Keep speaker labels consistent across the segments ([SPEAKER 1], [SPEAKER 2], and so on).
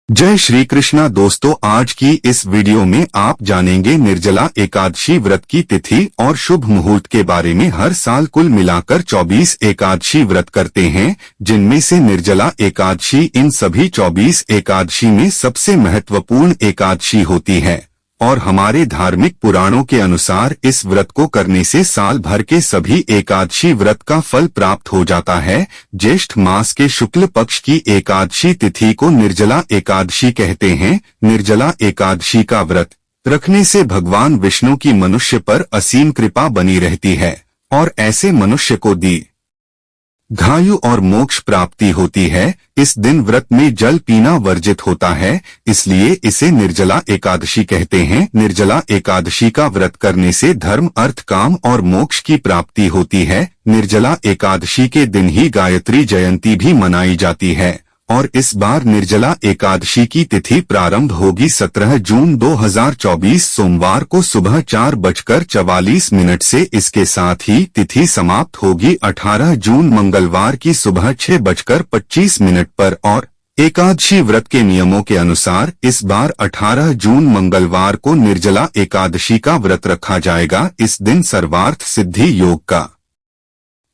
[SPEAKER 1] जय श्री कृष्णा दोस्तों, आज की इस वीडियो में आप जानेंगे निर्जला एकादशी व्रत की तिथि और शुभ मुहूर्त के बारे में। हर साल कुल मिलाकर 24 एकादशी व्रत करते हैं, जिनमें से निर्जला एकादशी इन सभी 24 एकादशी में सबसे महत्वपूर्ण एकादशी होती है और हमारे धार्मिक पुराणों के अनुसार इस व्रत को करने से साल भर के सभी एकादशी व्रत का फल प्राप्त हो जाता है। ज्येष्ठ मास के शुक्ल पक्ष की एकादशी तिथि को निर्जला एकादशी कहते हैं। निर्जला एकादशी का व्रत रखने से भगवान विष्णु की मनुष्य पर असीम कृपा बनी रहती है और ऐसे मनुष्य को दीर्घायु और मोक्ष प्राप्ति होती है। इस दिन व्रत में जल पीना वर्जित होता है, इसलिए इसे निर्जला एकादशी कहते हैं। निर्जला एकादशी का व्रत करने से धर्म, अर्थ, काम और मोक्ष की प्राप्ति होती है। निर्जला एकादशी के दिन ही गायत्री जयंती भी मनाई जाती है और इस बार निर्जला एकादशी की तिथि प्रारंभ होगी 17 जून 2024 सोमवार को सुबह 4:44 से। इसके साथ ही तिथि समाप्त होगी 18 जून मंगलवार की सुबह 6:25 पर और एकादशी व्रत के नियमों के अनुसार इस बार 18 जून मंगलवार को निर्जला एकादशी का व्रत रखा जाएगा। इस दिन सर्वार्थ सिद्धि योग का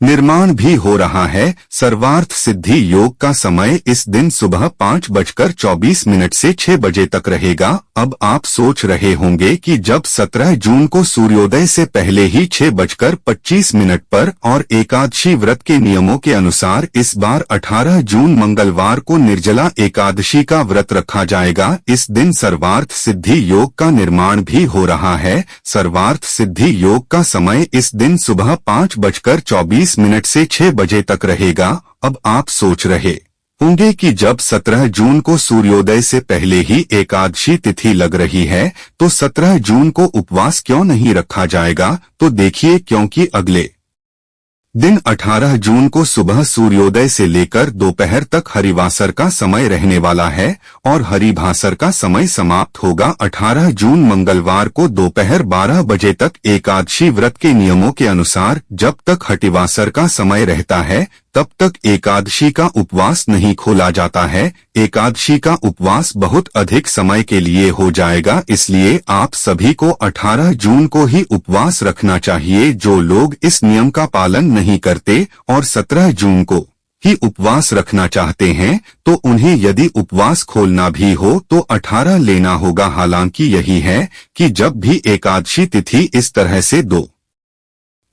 [SPEAKER 1] निर्माण भी हो रहा है। सर्वार्थ सिद्धि योग का समय इस दिन सुबह 5:24 से 6 बजे तक रहेगा। अब आप सोच रहे होंगे कि जब 17 जून को सूर्योदय से पहले ही 6:25 पर और एकादशी व्रत के नियमों के अनुसार इस बार 18 जून मंगलवार को निर्जला एकादशी का व्रत रखा जाएगा। इस दिन सर्वार्थ सिद्धि योग का निर्माण भी हो रहा है। सर्वार्थ सिद्धि योग का समय इस दिन सुबह 5:24 से 6 बजे तक रहेगा। अब आप सोच रहे होंगे कि जब 17 जून को सूर्योदय से पहले ही एकादशी तिथि लग रही है तो 17 जून को उपवास क्यों नहीं रखा जाएगा। तो देखिए, क्योंकि अगले दिन 18 जून को सुबह सूर्योदय से लेकर दोपहर तक हरिवासर का समय रहने वाला है और हरिभासर का समय समाप्त होगा 18 जून मंगलवार को दोपहर 12 बजे तक। एकादशी व्रत के नियमों के अनुसार जब तक हरिवासर का समय रहता है तब तक एकादशी का उपवास नहीं खोला जाता है। एकादशी का उपवास बहुत अधिक समय के लिए हो जाएगा, इसलिए आप सभी को 18 जून को ही उपवास रखना चाहिए। जो लोग इस नियम का पालन नहीं करते और 17 जून को ही उपवास रखना चाहते हैं तो उन्हें यदि उपवास खोलना भी हो तो 18 लेना होगा। हालांकि यही है कि जब भी एकादशी तिथि इस तरह से 2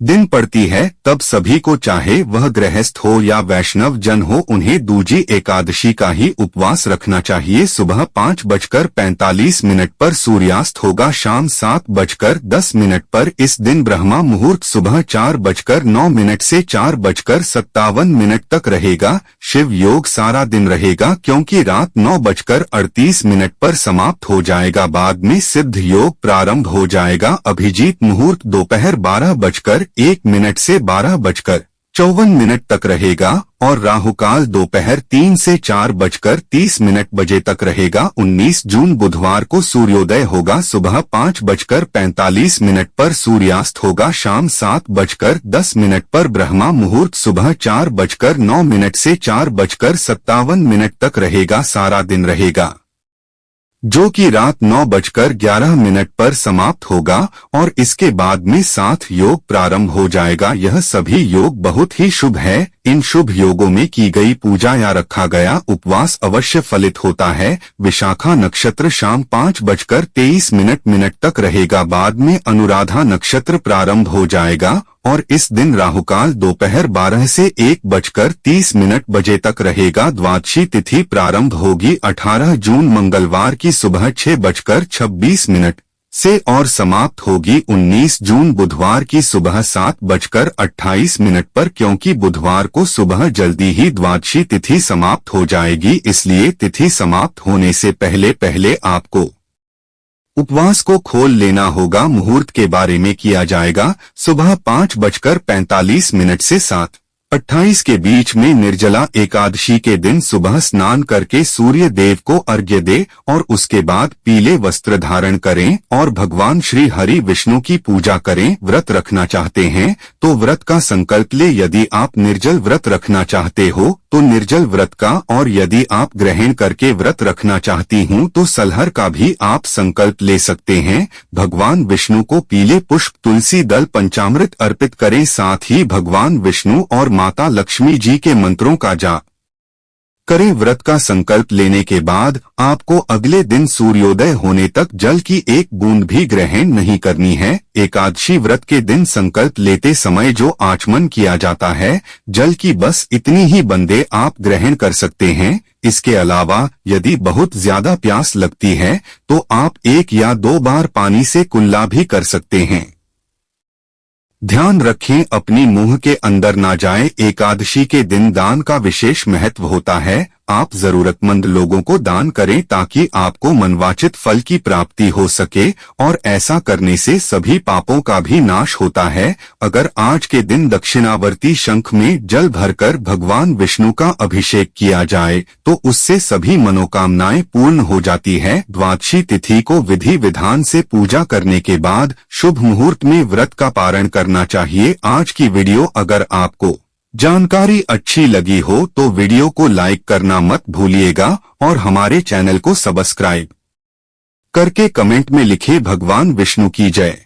[SPEAKER 1] दिन पड़ती है तब सभी को, चाहे वह गृहस्थ हो या वैष्णव जन हो, उन्हें दूजी एकादशी का ही उपवास रखना चाहिए। सुबह 5:45 पर सूर्यास्त होगा। शाम 7:10 पर इस दिन ब्रह्मा मुहूर्त सुबह 4:09 से 4:57 तक रहेगा। शिव योग सारा दिन रहेगा क्योंकि रात 9:38 पर समाप्त हो जाएगा। बाद में सिद्ध योग प्रारंभ हो जाएगा। अभिजीत मुहूर्त दोपहर 12:01 से 12:54 तक रहेगा और राहुकाल दोपहर 3 से 4:30 बजे तक रहेगा। 19 जून बुधवार को सूर्योदय होगा। सुबह 5:45 पर सूर्यास्त होगा। शाम 7:10 पर ब्रह्मा मुहूर्त सुबह 4:09 से 4:57 तक रहेगा। सारा दिन रहेगा, जो कि रात 9:11 पर समाप्त होगा और इसके बाद में 7 योग प्रारंभ हो जाएगा। यह सभी योग बहुत ही शुभ है। इन शुभ योगों में की गई पूजा या रखा गया उपवास अवश्य फलित होता है। विशाखा नक्षत्र शाम 5:23 तक रहेगा। बाद में अनुराधा नक्षत्र प्रारंभ हो जाएगा और इस दिन राहुकाल दोपहर 12 से 1:30 बजे तक रहेगा। द्वादशी तिथि प्रारंभ होगी 18 जून मंगलवार की सुबह 6:26 से और समाप्त होगी 19 जून बुधवार की सुबह 7:28 पर। क्योंकि बुधवार को सुबह जल्दी ही द्वादशी तिथि समाप्त हो जाएगी, इसलिए तिथि समाप्त होने से पहले पहले आपको उपवास को खोल लेना होगा। मुहूर्त के बारे में किया जाएगा सुबह 5:45 से 7:28 के बीच में। निर्जला एकादशी के दिन सुबह स्नान करके सूर्य देव को अर्घ्य दे और उसके बाद पीले वस्त्र धारण करें और भगवान श्री हरि विष्णु की पूजा करें। व्रत रखना चाहते हैं तो व्रत का संकल्प ले। यदि आप निर्जल व्रत रखना चाहते हो तो निर्जल व्रत का, और यदि आप ग्रहण करके व्रत रखना चाहती हूँ तो सलहर का भी आप संकल्प ले सकते हैं। भगवान विष्णु को पीले पुष्प, तुलसी दल, पंचामृत अर्पित करें। साथ ही भगवान विष्णु और माता लक्ष्मी जी के मंत्रों का जाप करें। व्रत का संकल्प लेने के बाद आपको अगले दिन सूर्योदय होने तक जल की एक बूंद भी ग्रहण नहीं करनी है। एकादशी व्रत के दिन संकल्प लेते समय जो आचमन किया जाता है, जल की बस इतनी ही बूंदें आप ग्रहण कर सकते हैं। इसके अलावा यदि बहुत ज्यादा प्यास लगती है तो आप 1 या 2 बार पानी से कुल्ला भी कर सकते हैं। ध्यान रखें, अपनी मुंह के अंदर ना जाए। एकादशी के दिन दान का विशेष महत्व होता है। आप जरूरतमंद लोगों को दान करें ताकि आपको मनवांचित फल की प्राप्ति हो सके, और ऐसा करने से सभी पापों का भी नाश होता है। अगर आज के दिन दक्षिणावर्ती शंख में जल भरकर भगवान विष्णु का अभिषेक किया जाए तो उससे सभी मनोकामनाएं पूर्ण हो जाती है। द्वादशी तिथि को विधि विधान से पूजा करने के बाद शुभ मुहूर्त में व्रत का पारण करना चाहिए। आज की वीडियो अगर आपको जानकारी अच्छी लगी हो तो वीडियो को लाइक करना मत भूलिएगा, और हमारे चैनल को सब्सक्राइब करके कमेंट में लिखे भगवान विष्णु की जय।